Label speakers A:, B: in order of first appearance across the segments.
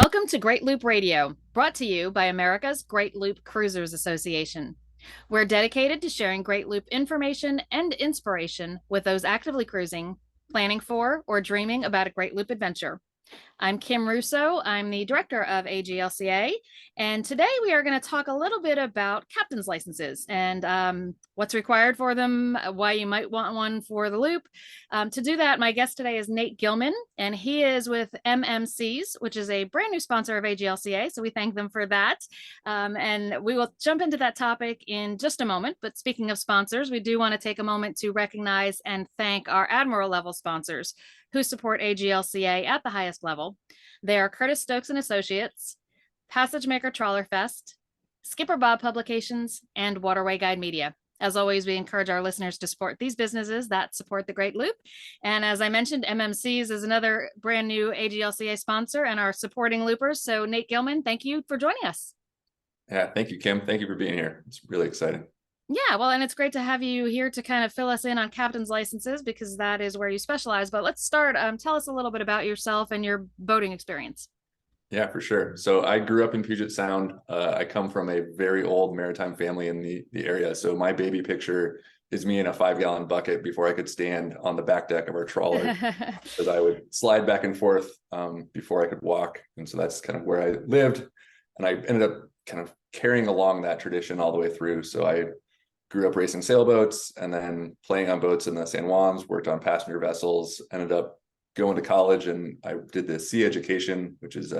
A: Welcome to Great Loop Radio, brought to you by America's Great Loop Cruisers Association. We're dedicated to sharing Great Loop information and inspiration with those actively cruising, planning for, or dreaming about a Great Loop adventure. I'm Kim Russo. I'm the director of AGLCA. And today we are going to talk a little bit about captain's licenses and what's required for them, why you might want one for the loop. To do that, my guest today is Nate Gilman, and he is with MMCs, which is a brand new sponsor of AGLCA. So we thank them for that. And we will jump into that topic in just a moment. But speaking of sponsors, we do want to take a moment to recognize and thank our Admiral level sponsors who support AGLCA at the highest level. They are Curtis Stokes and Associates, Passage Maker Trawler Fest, Skipper Bob Publications, and Waterway Guide Media. As always, we encourage our listeners to support these businesses that support the Great Loop. And as I mentioned, MMCs is another brand new AGLCA sponsor and are supporting loopers. So Nate Gilman, thank you for joining us.
B: Yeah, thank you, Kim. Thank you for being here. It's really exciting.
A: Yeah, well, and it's great to have you here to kind of fill us in on captain's licenses because that is where you specialize. But let's start. Tell us a little bit about yourself and your boating experience.
B: Yeah, for sure. So I grew up in Puget Sound. I come from a very old maritime family in the area. So my baby picture is me in a 5-gallon bucket before I could stand on the back deck of our trawler because I would slide back and forth before I could walk. And so that's kind of where I lived. And I ended up kind of carrying along that tradition all the way through. So I grew up racing sailboats and then playing on boats in the San Juans, worked on passenger vessels, ended up going to college, and I did the sea education, which is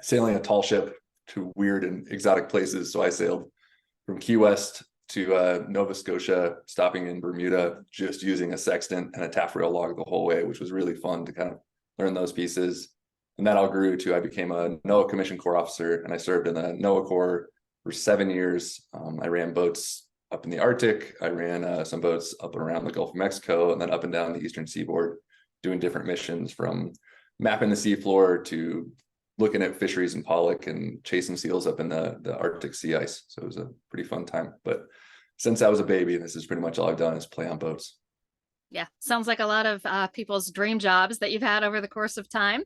B: sailing a tall ship to weird and exotic places. So I sailed from Key West to Nova Scotia, stopping in Bermuda, just using a sextant and a taffrail log the whole way, which was really fun to kind of learn those pieces. And that all grew to I became a NOAA Commissioned Corps officer, and I served in the NOAA Corps for 7 years. I ran boats up in the Arctic. I ran some boats up and around the Gulf of Mexico, and then up and down the Eastern Seaboard, doing different missions from mapping the seafloor to looking at fisheries and pollock and chasing seals up in the Arctic sea ice. So it was a pretty fun time. But since I was a baby, this is pretty much all I've done is play on boats.
A: Yeah, sounds like a lot of people's dream jobs that you've had over the course of time.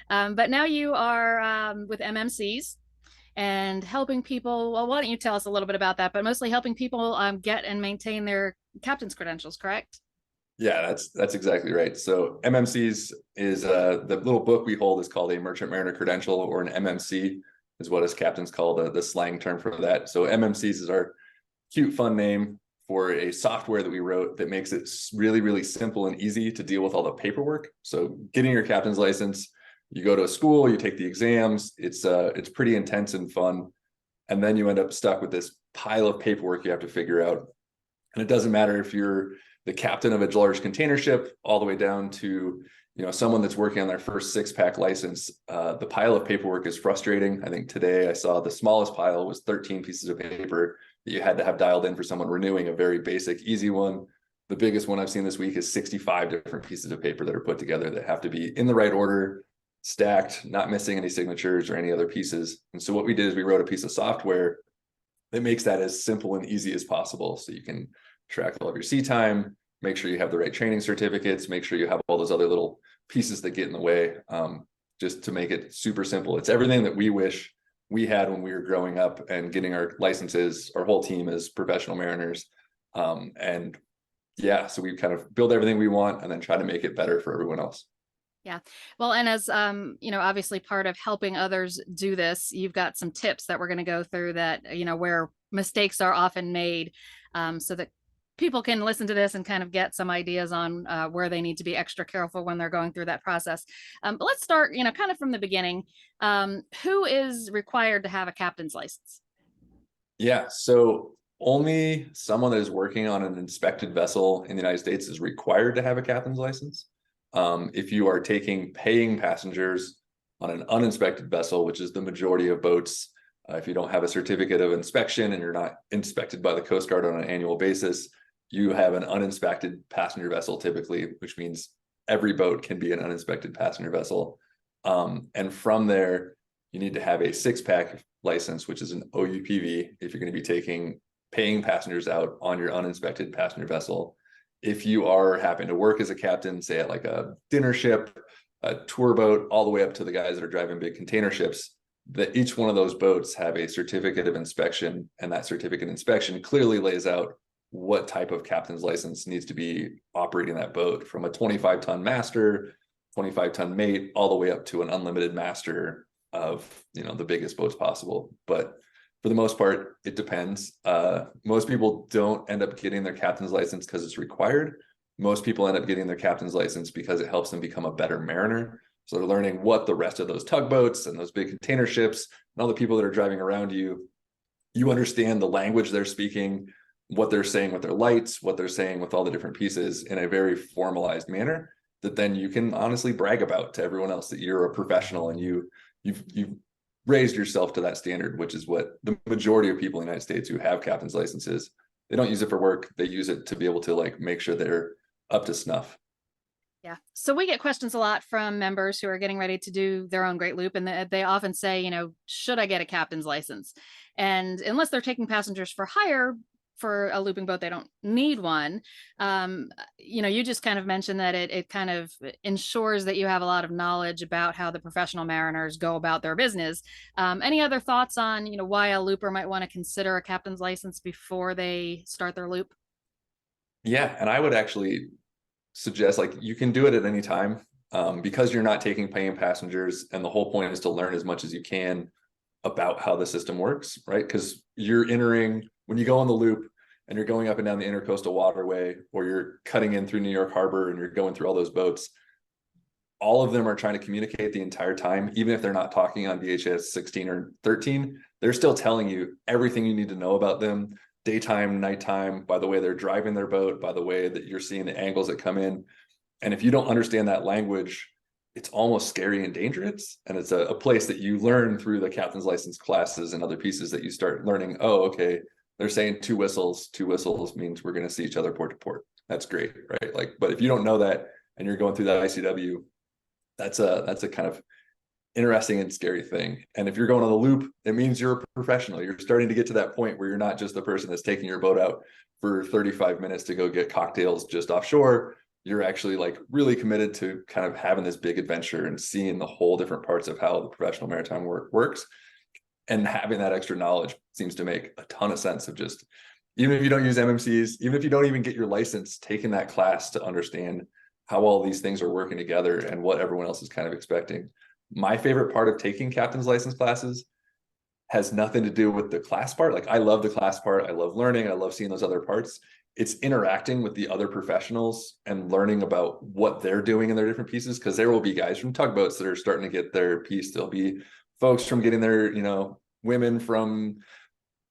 A: But now you are with MMCs and helping people. Well, why don't you tell us a little bit about that? But mostly helping people get and maintain their captain's credentials, correct?
B: Yeah, that's exactly right. So MMCs is the little book we hold is called a Merchant Mariner Credential, or an MMC is what us captains call the slang term for that. So MMCs is our cute, fun name for a software that we wrote that makes it really, really simple and easy to deal with all the paperwork. So getting your captain's license, you go to a school, you take the exams. It's pretty intense and fun, and then you end up stuck with this pile of paperwork you have to figure out. And it doesn't matter if you're the captain of a large container ship all the way down to someone that's working on their first 6-pack license. The pile of paperwork is frustrating. I think today I saw the smallest pile was 13 pieces of paper that you had to have dialed in for someone renewing a very basic, easy one. The biggest one I've seen this week is 65 different pieces of paper that are put together that have to be in the right order, stacked, not missing any signatures or any other pieces. And so what we did is we wrote a piece of software that makes that as simple and easy as possible. So you can track all of your sea time, make sure you have the right training certificates, make sure you have all those other little pieces that get in the way, just to make it super simple. It's everything that we wish we had when we were growing up and getting our licenses, our whole team as professional mariners. And yeah, so we kind of build everything we want and then try to make it better for everyone else.
A: Yeah. Well, and as obviously part of helping others do this, you've got some tips that we're going to go through that, where mistakes are often made, so that people can listen to this and kind of get some ideas on where they need to be extra careful when they're going through that process. But let's start, kind of from the beginning. Who is required to have a captain's license?
B: Yeah, so only someone that is working on an inspected vessel in the United States is required to have a captain's license. If you are taking paying passengers on an uninspected vessel, which is the majority of boats, if you don't have a certificate of inspection and you're not inspected by the Coast Guard on an annual basis, you have an uninspected passenger vessel typically, which means every boat can be an uninspected passenger vessel. And from there, you need to have a 6-pack license, which is an OUPV, if you're going to be taking paying passengers out on your uninspected passenger vessel. If you are happen to work as a captain, say at like a dinner ship, a tour boat, all the way up to the guys that are driving big container ships, that each one of those boats have a certificate of inspection, and that certificate of inspection clearly lays out what type of captain's license needs to be operating that boat, from a 25-ton master, 25-ton mate, all the way up to an unlimited master of, you know, the biggest boats possible. But for the most part, it depends. Most people don't end up getting their captain's license because it's required. Most people end up getting their captain's license because it helps them become a better mariner. So they're learning what the rest of those tugboats and those big container ships and all the people that are driving around you, you understand the language they're speaking, what they're saying with their lights, what they're saying with all the different pieces in a very formalized manner that then you can honestly brag about to everyone else that you're a professional and you've raised yourself to that standard, which is what the majority of people in the United States who have captain's licenses, they don't use it for work. They use it to be able to like make sure they're up to snuff.
A: Yeah. So we get questions a lot from members who are getting ready to do their own Great Loop. And they often say, you know, should I get a captain's license? And unless they're taking passengers for hire for a looping boat, they don't need one. You know, you just kind of mentioned that it kind of ensures that you have a lot of knowledge about how the professional mariners go about their business. Any other thoughts on, you know, why a looper might want to consider a captain's license before they start their loop?
B: Yeah. And I would actually suggest like you can do it at any time, because you're not taking paying passengers, and the whole point is to learn as much as you can about how the system works, right? Because you're entering, when you go on the loop and you're going up and down the intercoastal waterway, or you're cutting in through New York Harbor and you're going through all those boats, all of them are trying to communicate the entire time. Even if they're not talking on DHS 16 or 13, they're still telling you everything you need to know about them, daytime, nighttime, by the way they're driving their boat, by the way that you're seeing the angles that come in. And if you don't understand that language, it's almost scary and dangerous. And it's a place that you learn through the captain's license classes and other pieces that you start learning. Oh, okay, they're saying two whistles means we're going to see each other port to port. That's great, right? Like, but if you don't know that and you're going through that ICW, that's a kind of interesting and scary thing. And if you're going on the loop, it means you're a professional. You're starting to get to that point where you're not just the person that's taking your boat out for 35 minutes to go get cocktails just offshore. You're actually like really committed to kind of having this big adventure and seeing the whole different parts of how the professional maritime work works. And having that extra knowledge seems to make a ton of sense of just, even if you don't use MMCs, even if you don't even get your license, taking that class to understand how all these things are working together and what everyone else is kind of expecting. My favorite part of taking captain's license classes has nothing to do with the class part. Like I love the class part. I love learning. I love seeing those other parts. It's interacting with the other professionals and learning about what they're doing in their different pieces. Cause there will be guys from tugboats that are starting to get their piece. There'll be folks from getting their, you know, women from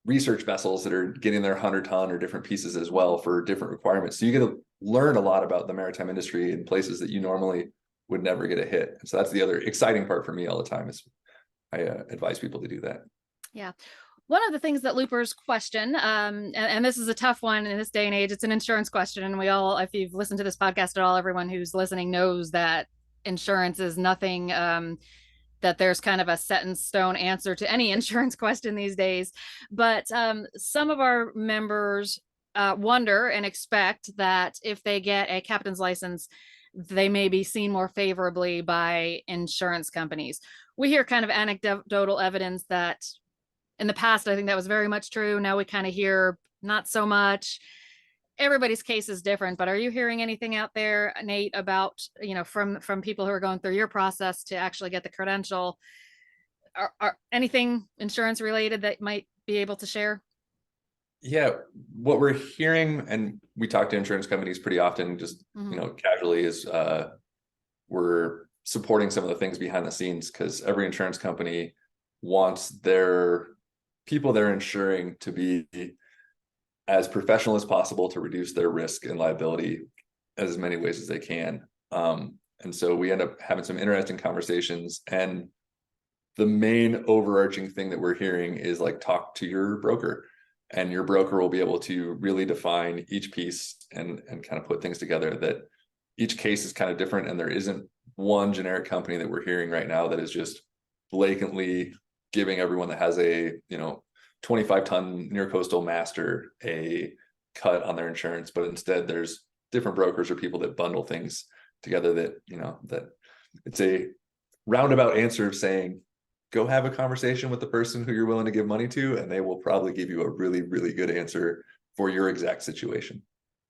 B: research vessels that are getting their 100-ton or different pieces as well for different requirements. So you get to learn a lot about the maritime industry in places that you normally would never get a hit. And so that's the other exciting part for me all the time is I advise people to do that.
A: Yeah. One of the things that loopers question, and this is a tough one in this day and age, it's an insurance question. And we all, if you've listened to this podcast at all, everyone who's listening knows that insurance is nothing, that there's kind of a set in stone answer to any insurance question these days. But some of our members wonder and expect that if they get a captain's license, they may be seen more favorably by insurance companies. We hear kind of anecdotal evidence that in the past, I think that was very much true. Now we kind of hear not so much. Everybody's case is different, but are you hearing anything out there, Nate, about, you know, from people who are going through your process to actually get the credential? Are anything insurance related that might be able to share?
B: Yeah, what we're hearing, and we talk to insurance companies pretty often, just you know, casually, is we're supporting some of the things behind the scenes, because every insurance company wants their people they're insuring to be as professional as possible to reduce their risk and liability as many ways as they can. And so we end up having some interesting conversations. And the main overarching thing that we're hearing is like, talk to your broker, and your broker will be able to really define each piece and kind of put things together. That each case is kind of different, and there isn't one generic company that we're hearing right now that is just blatantly giving everyone that has a, you know, 25-ton near coastal master a cut on their insurance. But instead there's different brokers or people that bundle things together that, you know, that it's a roundabout answer of saying, go have a conversation with the person who you're willing to give money to, and they will probably give you a really, really good answer for your exact situation.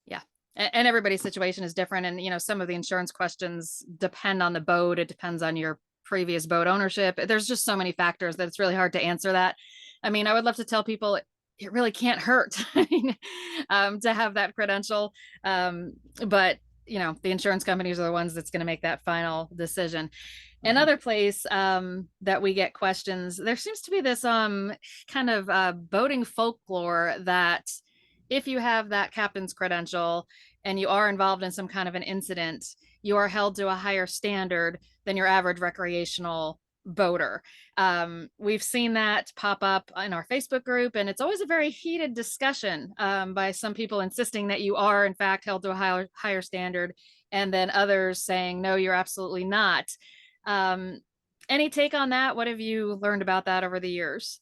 A: Yeah. And everybody's situation is different. And, you know, some of the insurance questions depend on the boat. It depends on your previous boat ownership. There's just so many factors that it's really hard to answer that. I mean, I would love to tell people it really can't hurt to have that credential. But, you know, the insurance companies are the ones that's going to make that final decision. Another place that we get questions, there seems to be this kind of boating folklore that if you have that captain's credential and you are involved in some kind of an incident, you are held to a higher standard than your average recreational boater. We've seen that pop up in our Facebook group, and it's always a very heated discussion by some people insisting that you are, in fact, held to a higher standard, and then others saying, no, you're absolutely not. Any take on that? What have you learned about that over the years?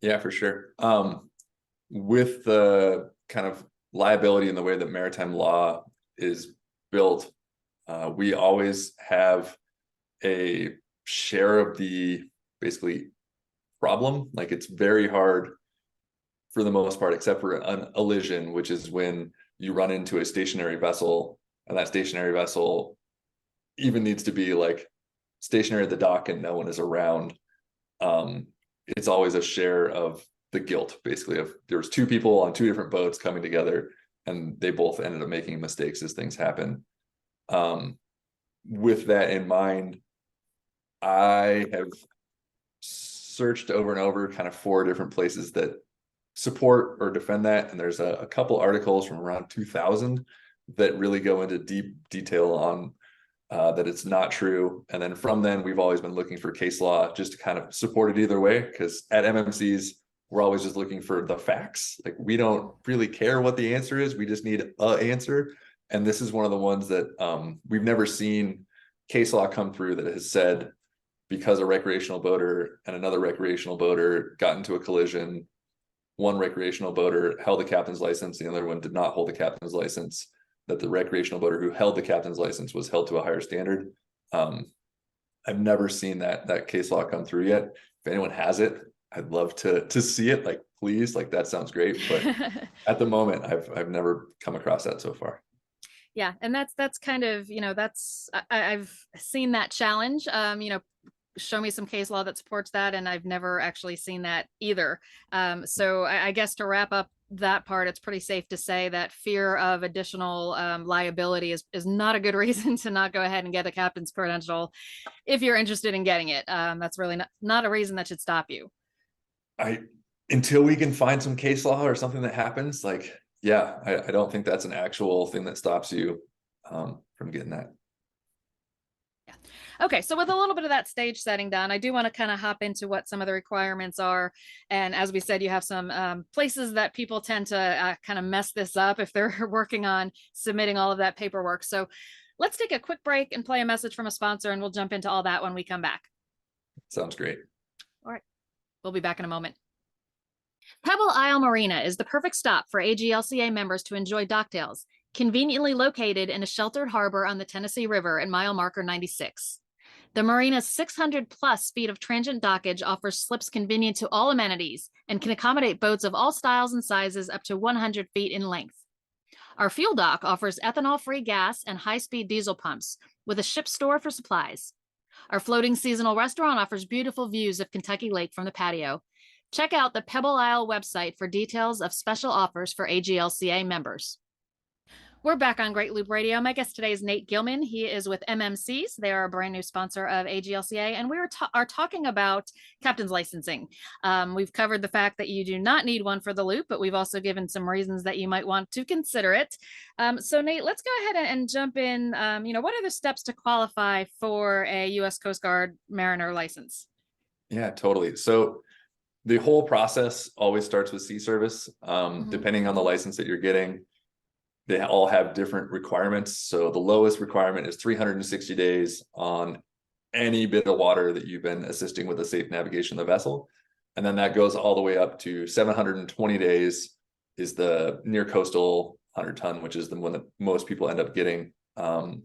B: Yeah, for sure. With the kind of liability and the way that maritime law is built, we always have a share of the basically problem. Like, it's very hard for the most part, except for an elision, which is when you run into a stationary vessel, and that stationary vessel even needs to be like stationary at the dock and no one is around. It's always a share of the guilt, basically, of there was two people on two different boats coming together and they both ended up making mistakes as things happen. With that in mind, I have searched over and over kind of 4 different places that support or defend that, and there's a couple articles from around 2000 that really go into deep detail on that it's not true. And then from then, we've always been looking for case law just to kind of support it either way, because at MMCs, we're always just looking for the facts. Like, we don't really care what the answer is. We just need an answer. And this is one of the ones that we've never seen case law come through that has said, because a recreational boater and another recreational boater got into a collision, one recreational boater held the captain's license, the other one did not hold the captain's license, that the recreational boater who held the captain's license was held to a higher standard. I've never seen that case law come through yet. If anyone has it, I'd love to see it. Like, please, like, that sounds great. But at the moment, I've never come across that so far.
A: Yeah, and that's kind of, you know, I've seen that challenge. You know, show me some case law that supports that, and I've never actually seen that either. So I guess to wrap up that part, it's pretty safe to say that fear of additional liability is not a good reason to not go ahead and get a captain's credential if you're interested in getting it. That's really not a reason that should stop you.
B: Until we can find some case law or something that happens, like, yeah, I don't think that's an actual thing that stops you from getting that.
A: Okay, so with a little bit of that stage setting done, I do want to kind of hop into what some of the requirements are. And as we said, you have some places that people tend to kind of mess this up if they're working on submitting all of that paperwork. So let's take a quick break and play a message from a sponsor, and we'll jump into all that when we come back.
B: Sounds great.
A: All right, we'll be back in a moment. Pebble Isle Marina is the perfect stop for AGLCA members to enjoy docktails, conveniently located in a sheltered harbor on the Tennessee River at mile marker 96. The marina's 600 plus feet of transient dockage offers slips convenient to all amenities and can accommodate boats of all styles and sizes up to 100 feet in length. Our fuel dock offers ethanol-free gas and high-speed diesel pumps with a ship store for supplies. Our floating seasonal restaurant offers beautiful views of Kentucky Lake from the patio. Check out the Pebble Isle website for details of special offers for AGLCA members. We're back on Great Loop Radio. My guest today is Nate Gilman. He is with MMCs. They are a brand new sponsor of AGLCA, and we are talking about captain's licensing. We've covered the fact that you do not need one for the loop, but we've also given some reasons that you might want to consider it. So Nate, let's go ahead and jump in. What are the steps to qualify for a U.S. Coast Guard mariner license?
B: Yeah, totally. So the whole process always starts with sea service. Depending on the license that you're getting, they all have different requirements. So the lowest requirement is 360 days on any bit of water that you've been assisting with the safe navigation of the vessel. And then that goes all the way up to 720 days is the near coastal 100 ton, which is the one that most people end up getting. And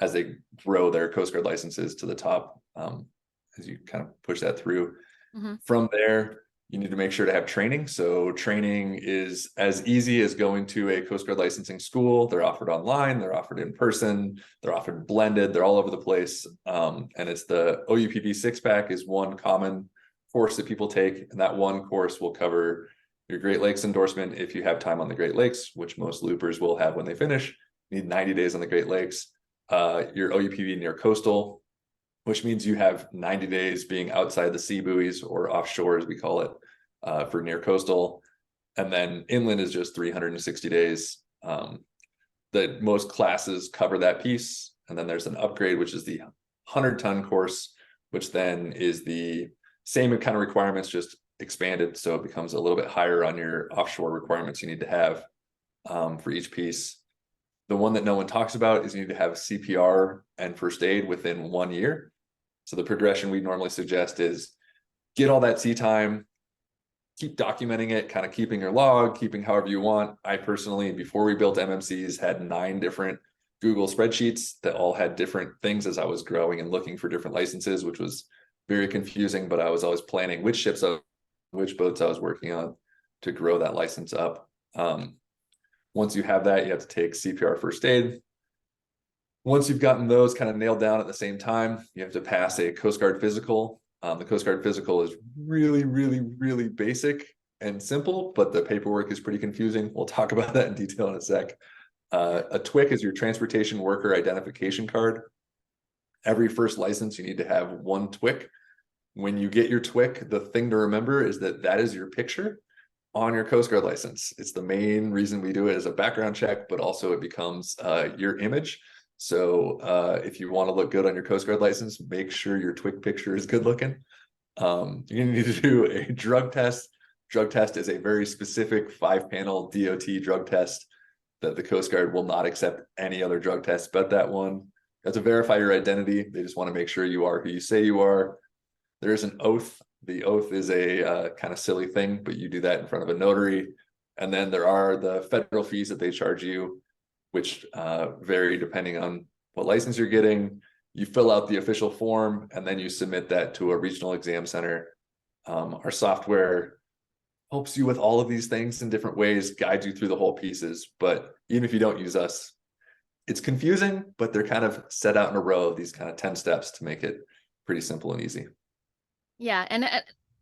B: as they grow their Coast Guard licenses to the top, as you kind of push that through.
A: Mhm.
B: From there, you need to make sure to have training. So training is as easy as going to a Coast Guard licensing school. They're offered online, they're offered in person, they're offered blended, they're all over the place. And it's the OUPV 6-pack is one common course that people take, and that one course will cover your Great Lakes endorsement if you have time on the Great Lakes, which most loopers will have when they finish. You need 90 days on the Great Lakes. Your OUPV near coastal, which means you have 90 days being outside the sea buoys, or offshore as we call it, for near coastal. And then inland is just 360 days. That most classes cover that piece. And then there's an upgrade, which is the 100-ton course, which then is the same kind of requirements, just expanded. So it becomes a little bit higher on your offshore requirements you need to have for each piece. The one that no one talks about is you need to have CPR and first aid within 1 year. So the progression we normally suggest is get all that sea time, keep documenting it, kind of keeping your log, keeping however you want. I personally, before we built MMCs, had 9 different Google spreadsheets that all had different things as I was growing and looking for different licenses, which was very confusing, but I was always planning which ships, which boats I was working on to grow that license up. Once you have that, you have to take CPR first aid. Once you've gotten those kind of nailed down at the same time, you have to pass a Coast Guard physical. The Coast Guard physical is really, really, really basic and simple, but the paperwork is pretty confusing. We'll talk about that in detail in a sec. A TWIC is your Transportation Worker Identification Card. Every first license, you need to have one TWIC. When you get your TWIC, the thing to remember is that that is your picture on your Coast Guard license. It's the main reason we do it as a background check, but also it becomes your image. So if you want to look good on your Coast Guard license, make sure your TWIC picture is good looking. You're gonna need to do a drug test. Drug test is a very specific 5-panel DOT drug test that the Coast Guard will not accept any other drug test but that one. You have to verify your identity. They just want to make sure you are who you say you are. There's an oath. The oath is a kind of silly thing, but you do that in front of a notary. And then there are the federal fees that they charge you, which vary depending on what license you're getting. You fill out the official form, and then you submit that to a regional exam center. Our software helps you with all of these things in different ways, guides you through the whole pieces. But even if you don't use us, it's confusing, but they're kind of set out in a row of these kind of 10 steps to make it pretty simple and easy.
A: Yeah, and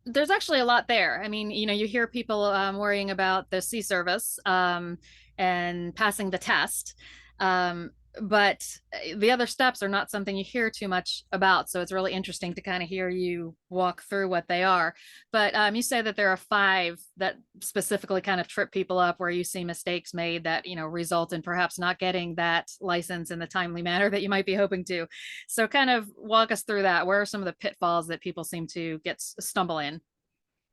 A: there's actually a lot there. I mean, you hear people worrying about the sea service and passing the test, but the other steps are not something you hear too much about. So it's really interesting to kind of hear you walk through what they are. But you say that there are 5 that specifically kind of trip people up, where you see mistakes made that result in perhaps not getting that license in the timely manner that you might be hoping to. So kind of walk us through that. Where are some of the pitfalls that people seem to stumble in?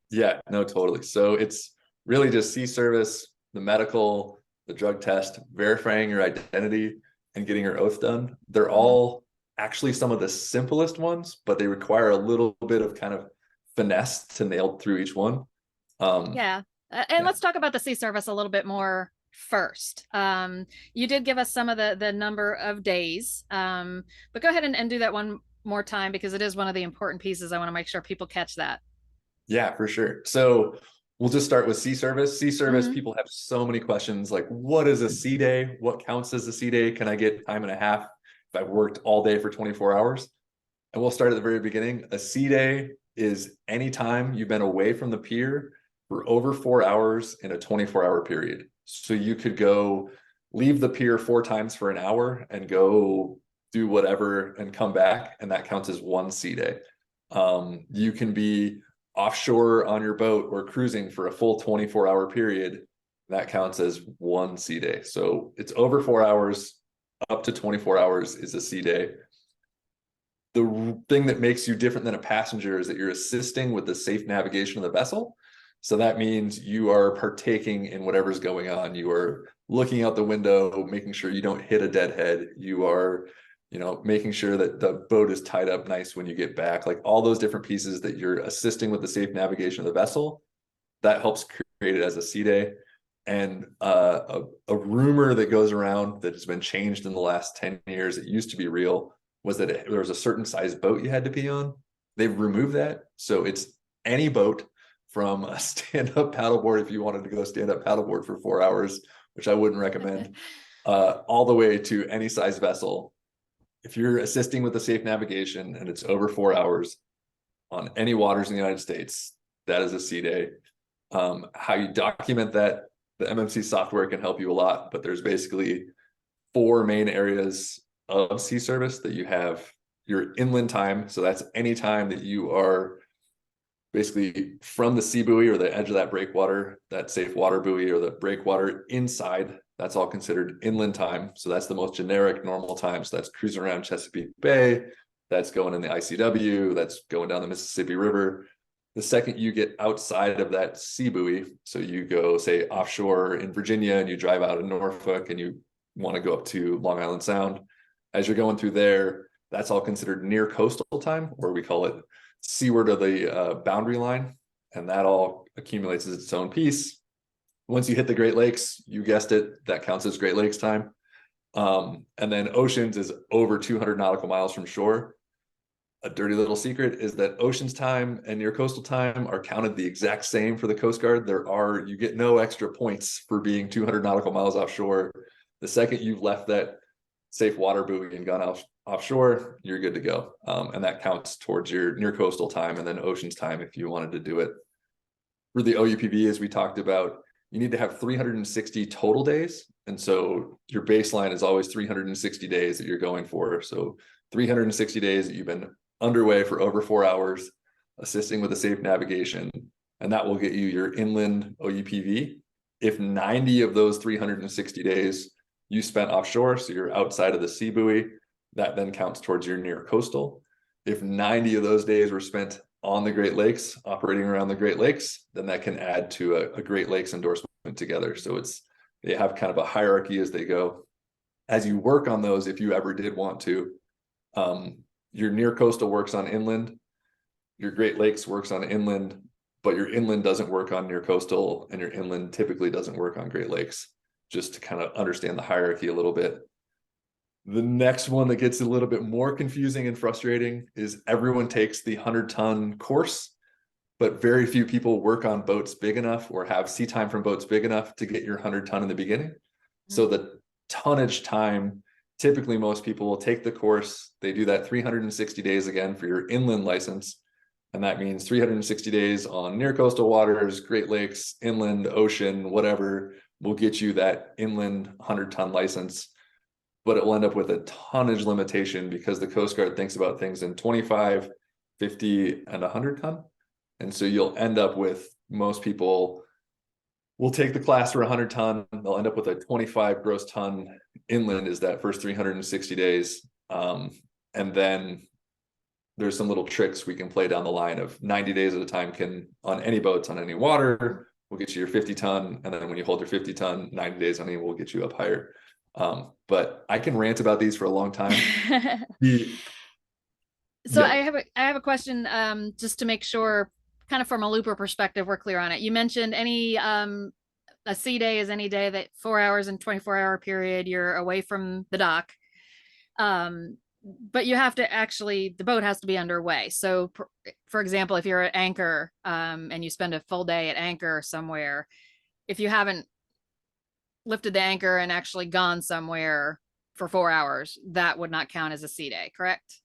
B: Yeah, no, totally. So it's really just sea service, the medical, the drug test, verifying your identity, and getting your oath done. They're all actually some of the simplest ones, but they require a little bit of kind of finesse to nail through each one.
A: Yeah. And let's talk about the sea service a little bit more first. You did give us some of the number of days, but go ahead and do that one more time, because it is one of the important pieces. I want to make sure people catch that.
B: Yeah, for sure. So we'll just start with sea service. Sea service, people have so many questions like, what is a sea day? What counts as a sea day? Can I get time and a half if I've worked all day for 24 hours? And we'll start at the very beginning. A sea day is any time you've been away from the pier for over 4 hours in a 24-hour period. So you could go leave the pier 4 times for an hour and go do whatever and come back, and that counts as one sea day. You can be offshore on your boat or cruising for a full 24-hour period. That counts as one sea day. So it's over 4 hours, up to 24 hours is a sea day. The thing that makes you different than a passenger is that you're assisting with the safe navigation of the vessel. So that means you are partaking in whatever's going on. You are looking out the window, making sure you don't hit a deadhead. You are making sure that the boat is tied up nice when you get back, like all those different pieces that you're assisting with the safe navigation of the vessel. That helps create it as a sea day. And a rumor that goes around that has been changed in the last 10 years, it used to be real, was that there was a certain size boat you had to be on. They've removed that. So it's any boat from a stand-up paddleboard, if you wanted to go stand-up paddleboard for 4 hours, which I wouldn't recommend, all the way to any size vessel. If you're assisting with the safe navigation and it's over 4 hours on any waters in the United States, that is a sea day. How you document that, the MMC software can help you a lot, but there's basically 4 main areas of sea service that you have. Your inland time, so that's any time that you are basically from the sea buoy or the edge of that breakwater, that safe water buoy or the breakwater inside, that's all considered inland time. So that's the most generic normal time. So that's cruising around Chesapeake Bay, that's going in the ICW, that's going down the Mississippi River. The second you get outside of that sea buoy, so you go say offshore in Virginia and you drive out of Norfolk and you want to go up to Long Island Sound, as you're going through there, that's all considered near coastal time, or we call it seaward of the boundary line, and that all accumulates as its own piece. Once you hit the Great Lakes, you guessed it, that counts as Great Lakes time. And then oceans is over 200 nautical miles from shore. A dirty little secret is that oceans time and your coastal time are counted the exact same for the Coast Guard. You get no extra points for being 200 nautical miles offshore. The second you've left that safe water buoy and gone offshore, you're good to go. And that counts towards your near coastal time and then oceans time if you wanted to do it. For the OUPV, as we talked about, you need to have 360 total days. And so your baseline is always 360 days that you're going for. So 360 days that you've been underway for over 4 hours, assisting with the safe navigation, and that will get you your inland OUPV. If 90 of those 360 days you spent offshore, so you're outside of the sea buoy, that then counts towards your near coastal. If 90 of those days were spent on the Great Lakes, operating around the Great Lakes, then that can add to a Great Lakes endorsement together. So they have kind of a hierarchy as they go. As you work on those, if you ever did want to, your near coastal works on inland, your Great Lakes works on inland, but your inland doesn't work on near coastal, and your inland typically doesn't work on Great Lakes, just to kind of understand the hierarchy a little bit. The next one that gets a little bit more confusing and frustrating is everyone takes the 100-ton course, but very few people work on boats big enough or have sea time from boats big enough to get your 100-ton in the beginning. Mm-hmm. So the tonnage time, typically most people will take the course, they do that 360 days again for your inland license. And that means 360 days on near coastal waters, Great Lakes, inland, ocean, whatever, will get you that inland 100-ton license. But it will end up with a tonnage limitation because the Coast Guard thinks about things in 25, 50, and 100-ton. And so you'll end up with, most people will take the class for 100-ton, they'll end up with a 25 gross ton inland is that first 360 days. And then there's some little tricks we can play down the line of 90 days at a time can, on any boats, on any water, we'll get you your 50-ton. And then when you hold your 50-ton, 90 days on any, we'll get you up higher. But I can rant about these for a long time.
A: So yeah. I have a question, just to make sure, kind of from a looper perspective, we're clear on it. You mentioned a sea day is any day that 4 hours and 24-hour period you're away from the dock. But you have to actually, the boat has to be underway. So for example, if you're at anchor, and you spend a full day at anchor somewhere, if you haven't lifted the anchor and actually gone somewhere for 4 hours, that would not count as a sea day, correct?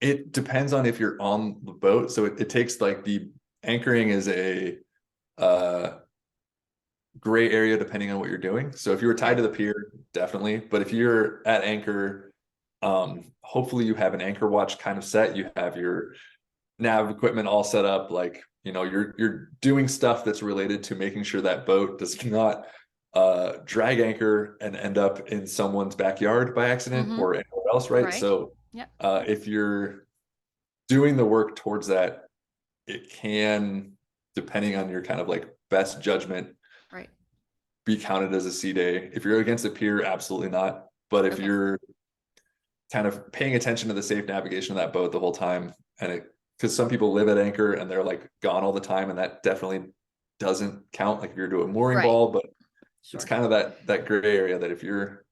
B: It depends on if you're on the boat. So it takes, like, the anchoring is a gray area depending on what you're doing. So if you were tied to the pier, definitely. But if you're at anchor, hopefully you have an anchor watch kind of set. You have your nav equipment all set up. Like, you're doing stuff that's related to making sure that boat does not drag anchor and end up in someone's backyard by accident or anywhere else, right? So yep. If you're doing the work towards that, it can, depending on your kind of like best judgment,
A: right,
B: be counted as a sea day. If you're against a pier, absolutely not. But if you're kind of paying attention to the safe navigation of that boat the whole time, and because some people live at anchor and they're like gone all the time, and that definitely doesn't count. Like if you're doing mooring ball, but it's
A: Sure.
B: kind of that gray area that if you're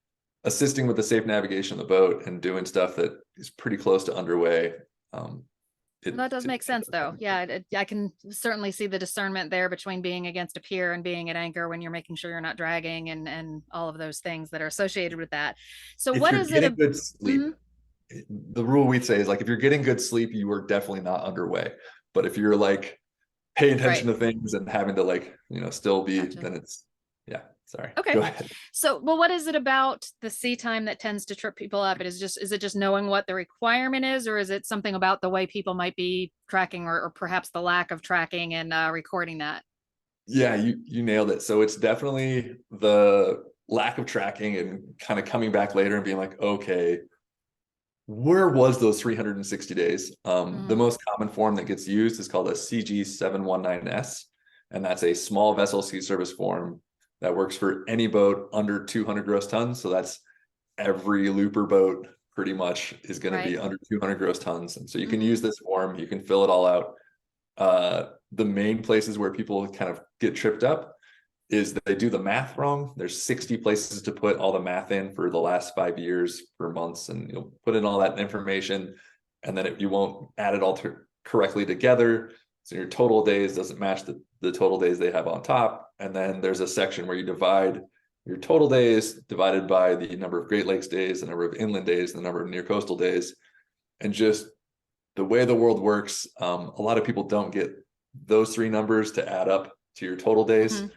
B: assisting with the safe navigation of the boat and doing stuff that is pretty close to underway,
A: Well, that does make sense, though.
B: it-
A: Yeah, I can certainly see the discernment there between being against a pier and being at anchor when you're making sure you're not dragging and all of those things that are associated with that. So,
B: if
A: what
B: you're
A: is it?
B: getting good sleep,
A: Mhm.
B: the rule we'd say is like if you're getting good sleep, you are definitely not underway. But if you're like paying attention
A: Right.
B: to things and having to like, still be,
A: Gotcha.
B: then it's yeah, sorry.
A: Okay.
B: Go ahead.
A: So, well, what is it about the sea time that tends to trip people up? Is it just knowing what the requirement is, or is it something about the way people might be tracking, or perhaps the lack of tracking and recording that?
B: Yeah, you nailed it. So it's definitely the lack of tracking and kind of coming back later and being like, okay, where was those 360 days? The
A: Mhm.
B: most common form that gets used is called a CG719S, and that's a small vessel sea service form that works for any boat under 200 gross tons. So that's every looper boat pretty much is going to
A: Right.
B: be under 200 gross tons. And so you can
A: Mhm.
B: use this form, you can fill it all out. The main places where people kind of get tripped up is that they do the math wrong. There's 60 places to put all the math in for the last 5 years for months, and you'll put in all that information, and then you won't add it all correctly together. So your total days doesn't match the total days they have on top. And then there's a section where you divide your total days divided by the number of Great Lakes days, the number of inland days, the number of near coastal days, and just the way the world works. A lot of people don't get those three numbers to add up to your total days.
A: Mhm.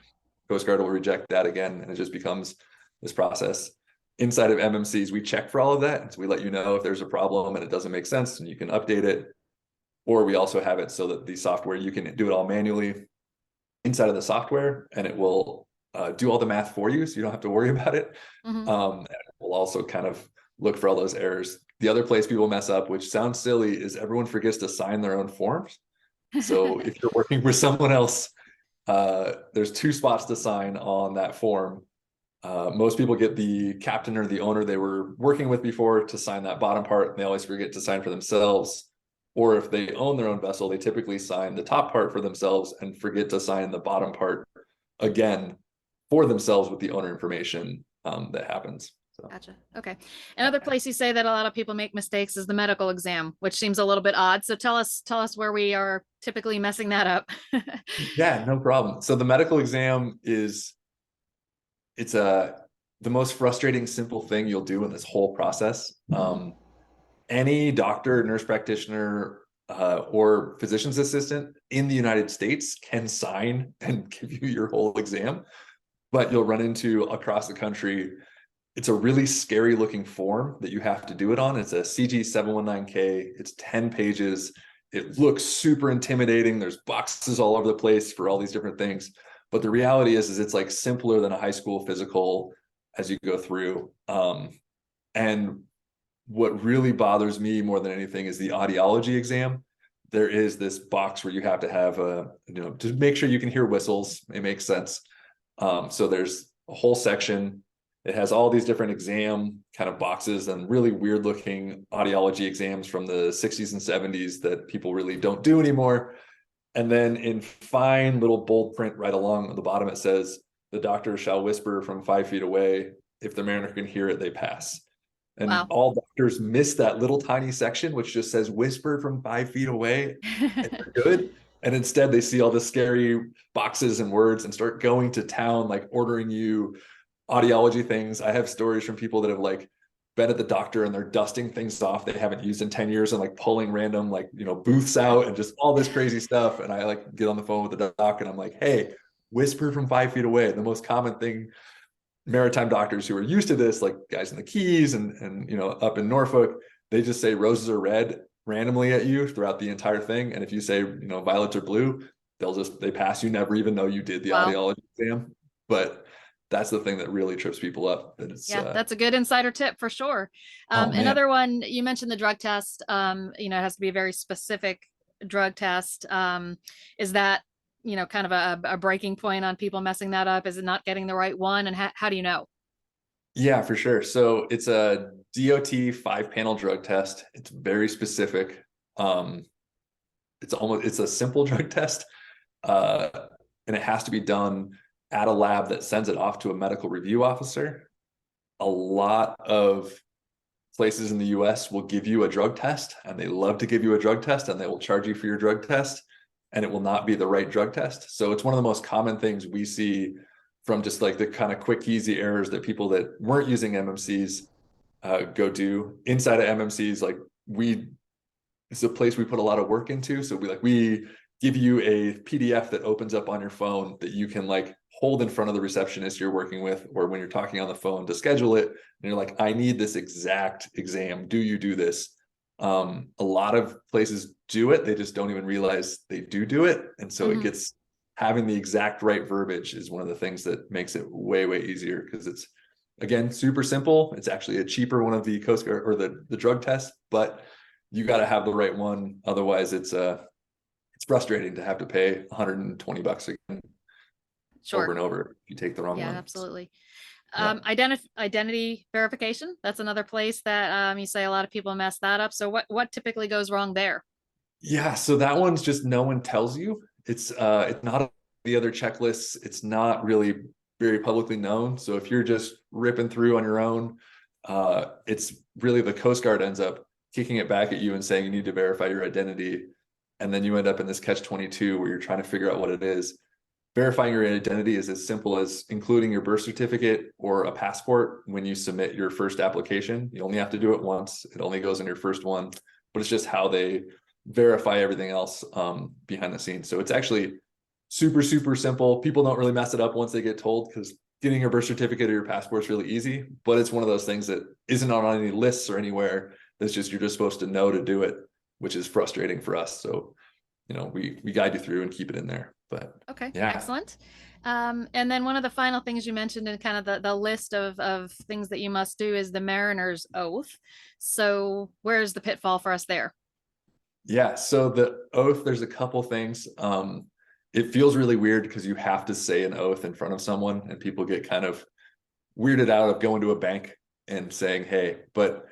B: Coast Guard will reject that again, and it just becomes this process. Inside of MMCs, we check for all of that. So we let you know if there's a problem and it doesn't make sense and you can update it. Or we also have it so that the software, you can do it all manually inside of the software, and it will do all the math for you. So you don't have to worry about it.
A: Mhm.
B: And we'll also kind of look for all those errors. The other place people mess up, which sounds silly, is everyone forgets to sign their own forms. So if you're working with someone else, there's two spots to sign on that form. Most people get the captain or the owner they were working with before to sign that bottom part, and they always forget to sign for themselves. Or if they own their own vessel, they typically sign the top part for themselves and forget to sign the bottom part again for themselves with the owner information that happens. So
A: Gotcha. Okay. Another place you say that a lot of people make mistakes is the medical exam, which seems a little bit odd. So tell us where we are typically messing that up.
B: yeah, no problem. So the medical exam it's the most frustrating simple thing you'll do in this whole process. Any doctor, nurse practitioner, or physician's assistant in the United States can sign and give you your whole exam, but you'll run into across the country. It's a really scary looking form that you have to do it on. It's a CG719K. It's 10 pages. It looks super intimidating. There's boxes all over the place for all these different things. But the reality is it's like simpler than a high school physical as you go through. And what really bothers me more than anything is the audiology exam. There is this box where you have to have to make sure you can hear whistles. It makes sense. So there's a whole section. It has all these different exam kind of boxes and really weird looking audiology exams from the 60s and 70s that people really don't do anymore. And then in fine little bold print right along the bottom, it says, the doctor shall whisper from 5 feet away. If the mariner can hear it, they pass. And
A: Wow.
B: all doctors miss that little tiny section, which just says whisper from 5 feet away, and they're good. And instead they see all the scary boxes and words and start going to town, like ordering you audiology things. I have stories from people that have like been at the doctor and they're dusting things off they haven't used in 10 years and like pulling random like booths out and just all this crazy stuff. And I like get on the phone with the doc and I'm like, hey, whisper from 5 feet away. The most common thing maritime doctors who are used to this, like guys in the Keys and up in Norfolk, they just say roses are red randomly at you throughout the entire thing. And if you say violets are blue, they pass. You never even know you did the
A: Wow.
B: audiology exam. But that's the thing that really trips people up. That it's
A: Yeah, that's a good insider tip for sure.
B: oh man.
A: Another one, you mentioned the drug test. It has to be a very specific drug test. Is that, kind of a breaking point on people messing that up? Is it not getting the right one? And how do you know?
B: Yeah, for sure. So it's a DOT 5-panel drug test. It's very specific. It's a simple drug test. And it has to be done at a lab that sends it off to a medical review officer. A lot of places in the US will give you a drug test, and they love to give you a drug test, and they will charge you for your drug test, and it will not be the right drug test. So it's one of the most common things we see from just like the kind of quick, easy errors that people that weren't using MMCs go do inside of MMCs. Like it's a place we put a lot of work into. So we give you a PDF that opens up on your phone that you can like hold in front of the receptionist you're working with, or when you're talking on the phone to schedule it, and you're like, I need this exact exam. Do you do this? A lot of places do it. They just don't even realize they do it. And so it gets, having the exact right verbiage is one of the things that makes it way, way easier, because it's, again, super simple. It's actually a cheaper one of the Coast Guard or the drug tests, but you got to have the right one. Otherwise it's frustrating to have to pay $120 again over and over if you take the wrong one.
A: Absolutely.
B: Yeah.
A: Identity verification. That's another place that you say a lot of people mess that up. So what typically goes wrong there?
B: Yeah, so that one's just no one tells you. It's not the other checklists. It's not really very publicly known. So if you're just ripping through on your own, it's really the Coast Guard ends up kicking it back at you and saying you need to verify your identity. And then you end up in this catch-22 where you're trying to figure out what it is. Verifying your identity is as simple as including your birth certificate or a passport when you submit your first application. You only have to do it once. It only goes in your first one, but it's just how they verify everything else behind the scenes. So it's actually super, super simple. People don't really mess it up once they get told, because getting your birth certificate or your passport is really easy, but it's one of those things that isn't on any lists or anywhere. That's just, you're just supposed to know to do it, which is frustrating for us. So, we guide you through and keep it in there. But
A: okay,
B: yeah.
A: Excellent. And then one of the final things you mentioned in kind of the list of things that you must do is the Mariner's Oath. So where's the pitfall for us there?
B: Yeah, so the oath, there's a couple things. It feels really weird because you have to say an oath in front of someone, and people get kind of weirded out of going to a bank and saying, hey, but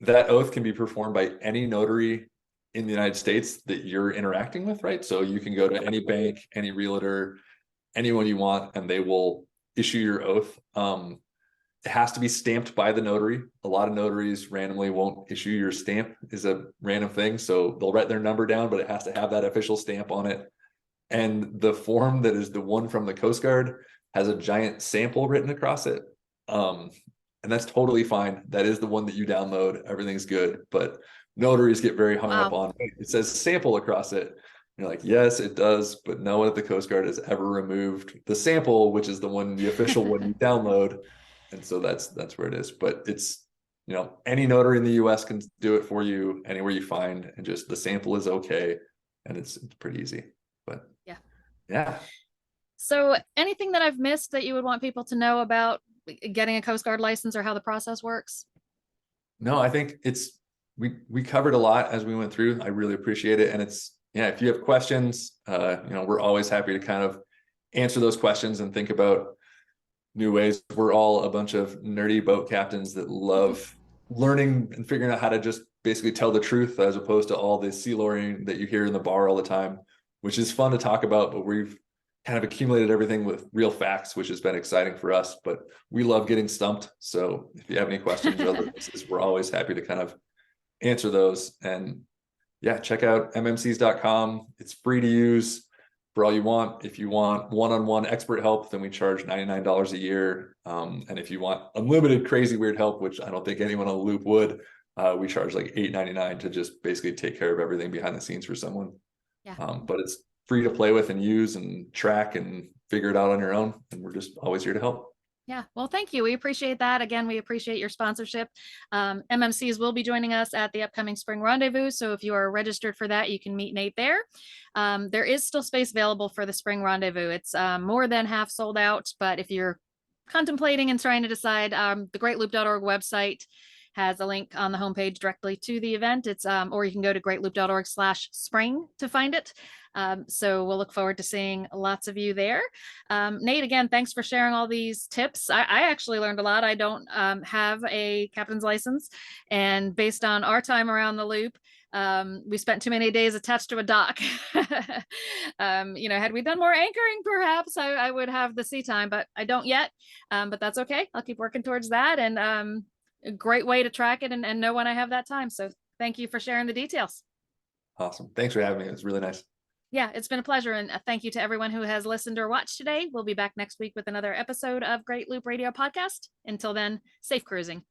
B: that oath can be performed by any notary in the United States that you're interacting with, right? So you can go to any bank, any realtor, anyone you want, and they will issue your oath. It has to be stamped by the notary. A lot of notaries randomly won't issue your stamp, is a random thing. So they'll write their number down, but it has to have that official stamp on it. And the form that is the one from the Coast Guard has a giant sample written across it. And that's totally fine. That is the one that you download. Everything's good. But notaries get very hung up on it says sample across it. You're like, yes, it does, but no one at the Coast Guard has ever removed the sample, which is the one, the official one you download. And so that's where it is. But it's, any notary in the US can do it for you anywhere you find, and just the sample is okay. And it's pretty easy. But yeah.
A: So anything that I've missed that you would want people to know about getting a Coast Guard license or how the process works?
B: No, I think we covered a lot as we went through. I really appreciate it. And it's, if you have questions, we're always happy to kind of answer those questions and think about new ways. We're all a bunch of nerdy boat captains that love learning and figuring out how to just basically tell the truth, as opposed to all the sea lawyering that you hear in the bar all the time, which is fun to talk about, but we've kind of accumulated everything with real facts, which has been exciting for us. But we love getting stumped. So if you have any questions or other places, we're always happy to kind of answer those. And check out mmcs.com. It's free to use for all you want. If you want one-on-one expert help, then we charge $99 a year. And if you want unlimited crazy weird help, which I don't think anyone on the loop would, we charge like $8.99 to just basically take care of everything behind the scenes for someone. But it's free to play with and use and track and figure it out on your own. And we're just always here to help.
A: Yeah, well, thank you. We appreciate that. Again, we appreciate your sponsorship. MMCs will be joining us at the upcoming Spring Rendezvous. So if you are registered for that, you can meet Nate there. There is still space available for the Spring Rendezvous. It's more than half sold out, but if you're contemplating and trying to decide, the greatloop.org website has a link on the homepage directly to the event. It's or you can go to greatloop.org/spring to find it. So we'll look forward to seeing lots of you there. Nate, again, thanks for sharing all these tips. I actually learned a lot. I don't have a captain's license, and based on our time around the loop, We spent too many days attached to a dock. Had we done more anchoring, perhaps I would have the sea time, but I don't yet. But that's okay. I'll keep working towards that. And a great way to track it and know when I have that time. So thank you for sharing the details.
B: Awesome. Thanks for having me. It was really nice.
A: Yeah, it's been a pleasure. And thank you to everyone who has listened or watched today. We'll be back next week with another episode of Great Loop Radio Podcast. Until then, safe cruising.